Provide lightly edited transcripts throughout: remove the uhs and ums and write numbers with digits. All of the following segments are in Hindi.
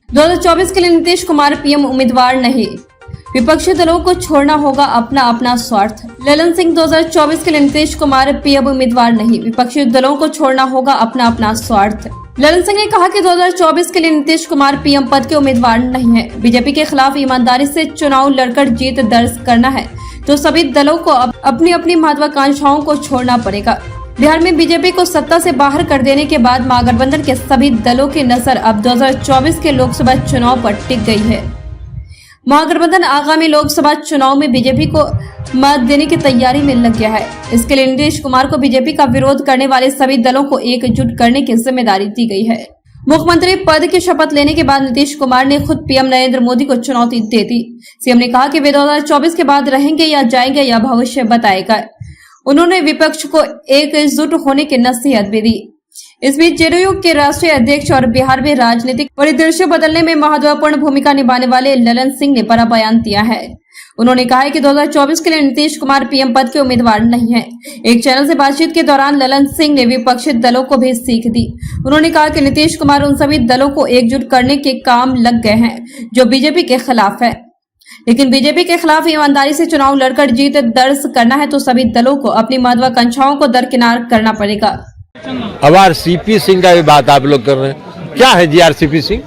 2024 के लिए नीतीश कुमार पीएम उम्मीदवार नहीं, विपक्षी दलों को छोड़ना होगा अपना अपना स्वार्थ। ललन सिंह 2024 के लिए नीतीश कुमार पीएम उम्मीदवार नहीं, विपक्षी दलों को छोड़ना होगा अपना अपना स्वार्थ। ललन सिंह ने कहा कि 2024 के लिए नीतीश कुमार पीएम पद के उम्मीदवार नहीं है। बीजेपी के खिलाफ ईमानदारी से चुनाव लड़कर जीत दर्ज करना है तो सभी दलों को अपनी अपनी महत्वाकांक्षाओं को छोड़ना पड़ेगा। बिहार में बीजेपी को सत्ता से बाहर कर देने के बाद महागठबंधन के सभी दलों की नजर अब 2024 के लोकसभा चुनाव पर टिक गई है। महागठबंधन आगामी लोकसभा चुनाव में बीजेपी को मत देने की तैयारी में लग गया है। इसके लिए नीतीश कुमार को बीजेपी का विरोध करने वाले सभी दलों को एकजुट करने की जिम्मेदारी दी गई है। मुख्यमंत्री पद की शपथ लेने के बाद नीतीश कुमार ने खुद पीएम नरेंद्र मोदी को चुनौती दे दी। सीएम ने कहा कि वे 2024 के बाद रहेंगे या जाएंगे या भविष्य बताएगा। उन्होंने विपक्ष को एकजुट होने की नसीहत भी दी। इस बीच जेडीयू के राष्ट्रीय अध्यक्ष और बिहार में राजनीतिक परिदृश्य बदलने में महत्वपूर्ण भूमिका निभाने वाले ललन सिंह ने बड़ा बयान दिया है। उन्होंने कहा है कि 2024 के लिए नीतीश कुमार पीएम पद के उम्मीदवार नहीं है। एक चैनल से बातचीत के दौरान ललन सिंह ने विपक्षी दलों को भी सीख दी। उन्होंने कहा कि नीतीश कुमार उन सभी दलों को एकजुट करने के काम लग गए हैं जो बीजेपी के खिलाफ है, लेकिन बीजेपी के खिलाफ ईमानदारी से चुनाव लड़कर जीत दर्ज करना है तो सभी दलों को अपनी महत्वाकांक्षाओं को दरकिनार करना पड़ेगा। अब आरसीपी सिंह का भी बात आप लोग कर रहे हैं, क्या है जी आरसीपी सिंह?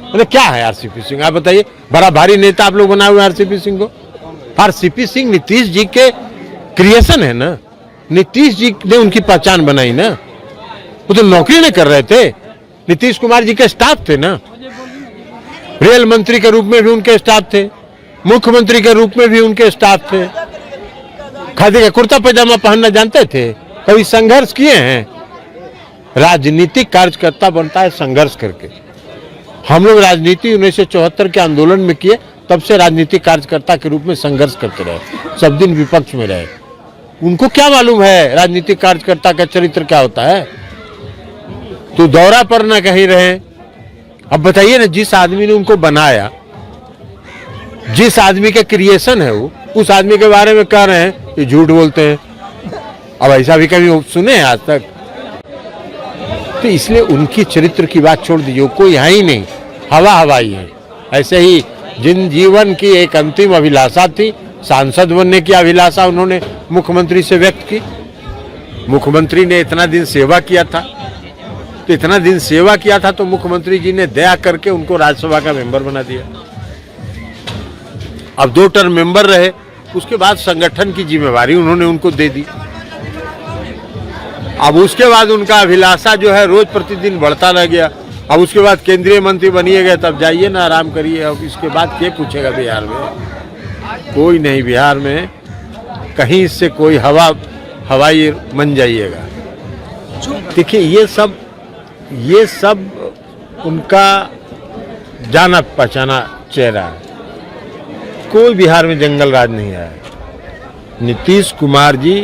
मतलब क्या है आरसीपी सिंह? आप बताइए। बड़ा भारी नेता आप लोग बनाए हुए आरसीपी सिंह को। आरसीपी सिंह नीतीश जी के क्रिएशन है ना, नीतीश जी ने उनकी पहचान बनाई ना। वो तो नौकरी नहीं कर रहे थे, नीतीश कुमार जी के स्टाफ थे ना। रेल मंत्री के रूप में भी उनके स्टाफ थे, मुख्यमंत्री के रूप में भी उनके स्टाफ थे। खादी का कुर्ता पैजामा पहनना जानते थे, कभी संघर्ष किए हैं? राजनीतिक कार्यकर्ता बनता है संघर्ष करके। हम लोग राजनीति 1974 के आंदोलन में किए, तब से राजनीतिक कार्यकर्ता के रूप में संघर्ष करते रहे, सब दिन विपक्ष में रहे। उनको क्या मालूम है राजनीतिक कार्यकर्ता का चरित्र क्या होता है? तो दौरा पर ना कहीं रहे। अब बताइए ना, जिस आदमी ने उनको बनाया, जिस आदमी का क्रिएशन है वो, उस आदमी के बारे में कह रहे हैं कि झूठ बोलते हैं। अब ऐसा भी कभी सुने हैं आज तक? तो इसलिए उनकी चरित्र की बात छोड़ दीजिए, कोई है ही नहीं, हवा हवाई है। ऐसे ही जिन जीवन की एक अंतिम अभिलाषा थी, सांसद बनने की अभिलाषा उन्होंने मुख्यमंत्री से व्यक्त की। मुख्यमंत्री ने इतना दिन सेवा किया था, तो इतना दिन सेवा किया था तो मुख्यमंत्री जी ने दया करके उनको राज्यसभा का मेंबर बना दिया। अब 2 टर्म मेंबर रहे, उसके बाद संगठन की जिम्मेवारी उन्होंने उनको दे दी। अब उसके बाद उनका अभिलाषा जो है रोज प्रतिदिन बढ़ता रह गया। अब उसके बाद केंद्रीय मंत्री बनिए गए, तब जाइए ना आराम करिए। अब इसके बाद क्या पूछेगा बिहार में? कोई नहीं। बिहार में कहीं से कोई हवाई बन जाइएगा। देखिए ये सब उनका जाना पहचाना चेहरा है। कोई बिहार में जंगल राज नहीं आया। नीतीश कुमार जी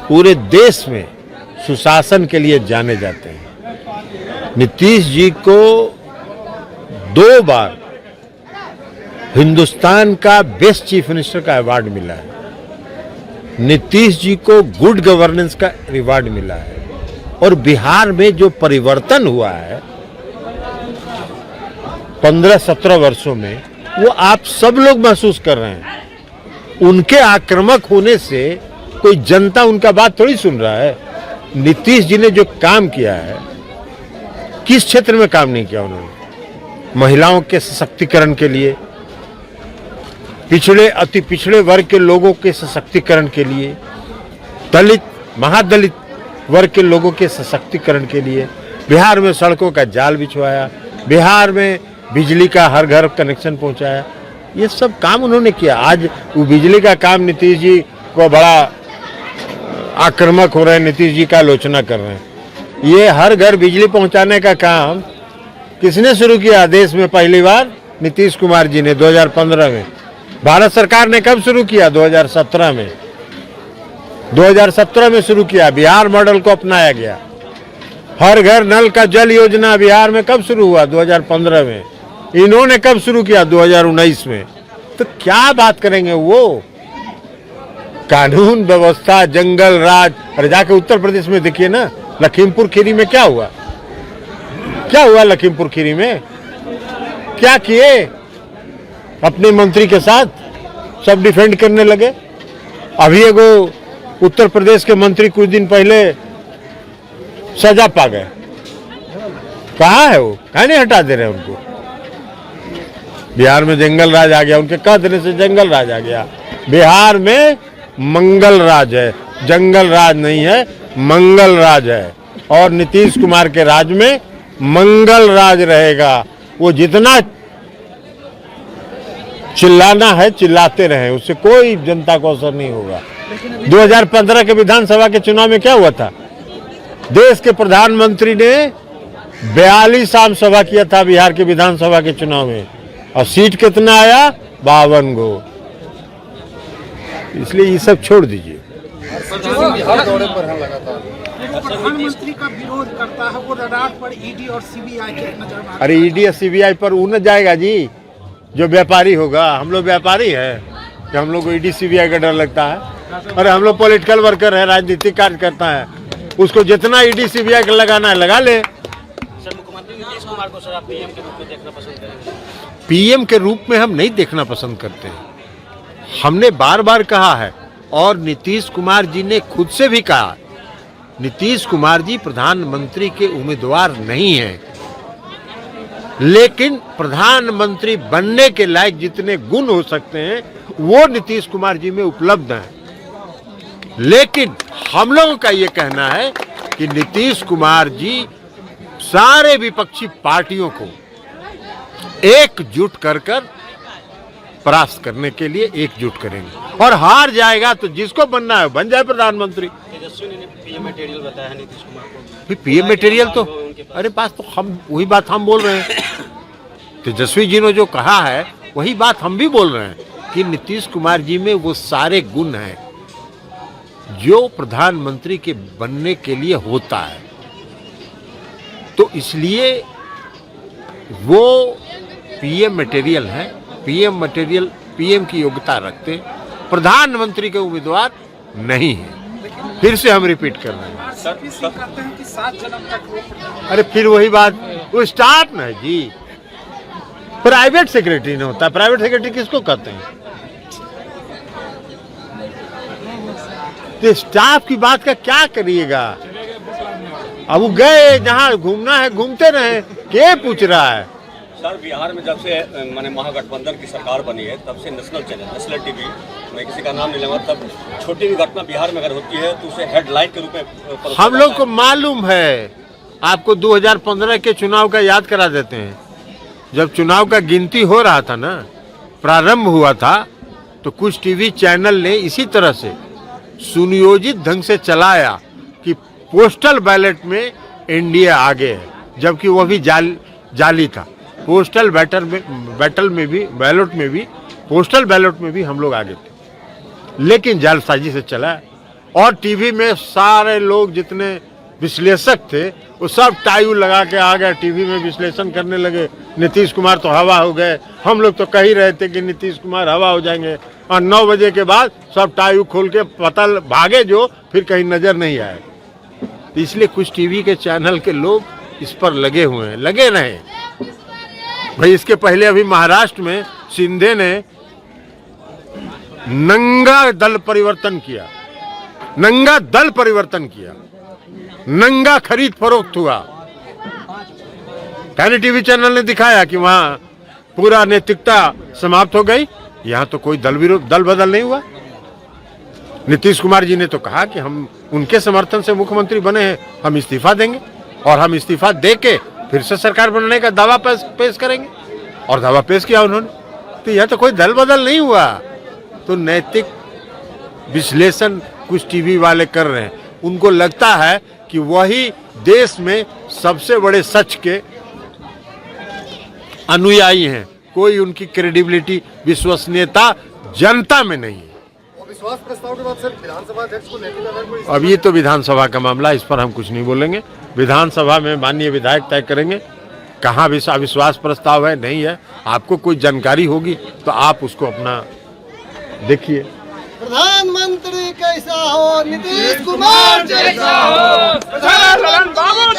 पूरे देश में सुशासन के लिए जाने जाते हैं। नीतीश जी को 2 बार हिंदुस्तान का बेस्ट चीफ मिनिस्टर का अवार्ड मिला है। नीतीश जी को गुड गवर्नेंस का रिवार्ड मिला है। और बिहार में जो परिवर्तन हुआ है 15-17 वर्षों में, वो आप सब लोग महसूस कर रहे हैं। उनके आक्रामक होने से कोई जनता उनका बात थोड़ी सुन रहा है। नीतीश जी ने जो काम किया है, किस क्षेत्र में काम नहीं किया उन्होंने? महिलाओं के सशक्तिकरण के लिए, पिछड़े अति पिछड़े वर्ग के लोगों के सशक्तिकरण के लिए, दलित महादलित वर्ग के लोगों के सशक्तिकरण के लिए बिहार में सड़कों का जाल बिछवाया, बिहार में बिजली का हर घर कनेक्शन पहुंचाया। ये सब काम उन्होंने किया। आज वो बिजली का काम नीतीश जी को बड़ा आक्रामक हो रहे हैं, नीतीश जी का आलोचना कर रहे हैं। ये हर घर बिजली पहुंचाने का काम किसने शुरू किया देश में? पहली बार नीतीश कुमार जी ने 2015 में। भारत सरकार ने कब शुरू किया? 2017 में। 2017 में शुरू किया। बिहार मॉडल को अपनाया गया। हर घर नल का जल योजना बिहार में कब शुरू हुआ? 2015 में। इन्होंने कब शुरू किया? 2019 में। तो क्या बात करेंगे वो? कानून व्यवस्था, जंगल राज। और जाके उत्तर प्रदेश में देखिए ना, लखीमपुर खीरी में क्या हुआ? क्या हुआ लखीमपुर खीरी में? क्या किए? अपने मंत्री के साथ सब डिफेंड करने लगे। अभी एगो उत्तर प्रदेश के मंत्री कुछ दिन पहले सजा पा गए। कहाँ है वो? कहाँ नहीं हटा दे रहे उनको? बिहार में जंगल राज आ गया, उनके कह देने से जंगल राज आ गया। बिहार में मंगल राज है, जंगल राज नहीं है, मंगल राज है। और नीतीश कुमार के राज में मंगल राज रहेगा। वो जितना चिल्लाना है चिल्लाते रहे, उससे कोई जनता को असर नहीं होगा। 2015 के विधानसभा के चुनाव में क्या हुआ था? देश के प्रधानमंत्री ने 42 आम सभा किया था बिहार के विधानसभा के चुनाव में, और सीट कितना आया? 52 गो। इसलिए ये सब छोड़ दीजिए। बिहार दौरे पर है लगातार, प्रधानमंत्री का विरोध करता है, वो रडार पर ईडी और सीबीआई के नजर में। अरे ईडी और सीबीआई पर वो न जाएगा जी जो व्यापारी होगा। हम लोग व्यापारी है कि हम लोग को ईडी सीबीआई का डर लगता है? अरे हम लोग पॉलिटिकल वर्कर है, राजनीतिक कार्य करता है। उसको जितना ईडी सीबीआई का लगाना है लगा ले। सर, मुख्यमंत्री नीतीश कुमार को सर आप पीएम के रूप में देखना पसंद करेंगे? पीएम के रूप में हम नहीं देखना पसंद करते हैं। हमने बार बार कहा है, और नीतीश कुमार जी ने खुद से भी कहा, नीतीश कुमार जी प्रधानमंत्री के उम्मीदवार नहीं हैं, लेकिन प्रधानमंत्री बनने के लायक जितने गुण हो सकते हैं वो नीतीश कुमार जी में उपलब्ध हैं। लेकिन हम लोगों का ये कहना है कि नीतीश कुमार जी सारे विपक्षी पार्टियों को एकजुट कर परास्त करने के लिए एकजुट करेंगे, और हार जाएगा तो जिसको बनना है बन जाए प्रधानमंत्री। तेजस्वी ने पीएम मटेरियल बताया है नीतीश कुमार को। पीएम मटेरियल तो, अरे बात तो हम वही बात हम बोल रहे हैं। तेजस्वी जी ने जो कहा है वही बात हम भी बोल रहे हैं कि नीतीश कुमार जी में वो सारे गुण हैं जो प्रधानमंत्री के बनने के लिए होता है। तो इसलिए वो पीएम मटेरियल है। पीएम मटेरियल, पीएम की योग्यता रखते, प्रधानमंत्री के उम्मीदवार नहीं है। फिर से हम रिपीट कर रहे हैं। कहते हैं कि 7 जन्म तक वो प्रधानमंत्री। अरे फिर वही बात, वो स्टाफ ना है जी, प्राइवेट सेक्रेटरी नहीं होता। प्राइवेट सेक्रेटरी किसको कहते हैं? तो स्टाफ की बात का क्या करिएगा? अब वो गए जहाँ घूमना है घूमते रहे, के पूछ रहा है? सर, बिहार में जब से माने महागठबंधन की सरकार बनी है तब से नेशनल चैनल, नेशनल टीवी, मैं किसी का नाम नहीं लूंगा, तब छोटी भी घटना बिहार में अगर होती है तो उसे हेडलाइन के रूप में हम लोग को मालूम है। आपको 2015 के चुनाव का याद करा देते हैं। जब चुनाव का गिनती हो रहा था ना, प्रारंभ हुआ था, तो कुछ टीवी चैनल ने इसी तरह से सुनियोजित ढंग से चलाया कि पोस्टल बैलेट में एनडीए आगे है, जबकि वह भी जाली था। पोस्टल बैलेट में भी पोस्टल बैलेट में भी हम लोग आगे थे, लेकिन जालसाजी से चला। और टीवी में सारे लोग जितने विश्लेषक थे वो सब टाई लगा के आ गए, टीवी में विश्लेषण करने लगे। नीतीश कुमार तो हवा हो गए। हम लोग तो कह ही रहे थे कि नीतीश कुमार हवा हो जाएंगे, और 9 बजे के बाद सब टाई खोल के पता भागे, जो फिर कहीं नजर नहीं आए। इसलिए कुछ टीवी के चैनल के लोग इस पर लगे हुए हैं, लगे रहे भाई। इसके पहले अभी महाराष्ट्र में शिंदे ने नंगा दल परिवर्तन किया, नंगा दल परिवर्तन किया, नंगा खरीद फरोख्त हुआ। पहले टीवी चैनल ने दिखाया कि वहां पूरा नैतिकता समाप्त हो गई। यहां तो कोई दल बदल नहीं हुआ। नीतीश कुमार जी ने तो कहा कि हम उनके समर्थन से मुख्यमंत्री बने हैं, हम इस्तीफा देंगे, और हम इस्तीफा देके फिर से सरकार बनने का दावा पेश करेंगे, और दावा पेश किया उन्होंने। तो यह तो कोई दल बदल नहीं हुआ। तो नैतिक विश्लेषण कुछ टीवी वाले कर रहे हैं। उनको लगता है कि वही देश में सबसे बड़े सच के अनुयायी हैं। कोई उनकी क्रेडिबिलिटी, विश्वसनीयता जनता में नहीं है। विश्वास प्रस्ताव के बाद सर विधानसभा अध्यक्ष को नैतिक आधार पर अब ये तो विधानसभा का मामला, इस पर हम कुछ नहीं बोलेंगे। विधानसभा में माननीय विधायक तय करेंगे कहाँ अविश्वास प्रस्ताव है, नहीं है। आपको कोई जानकारी होगी तो आप उसको अपना देखिए। प्रधानमंत्री कैसा हो, नीतीश कुमार जैसा हो। ललन बाबू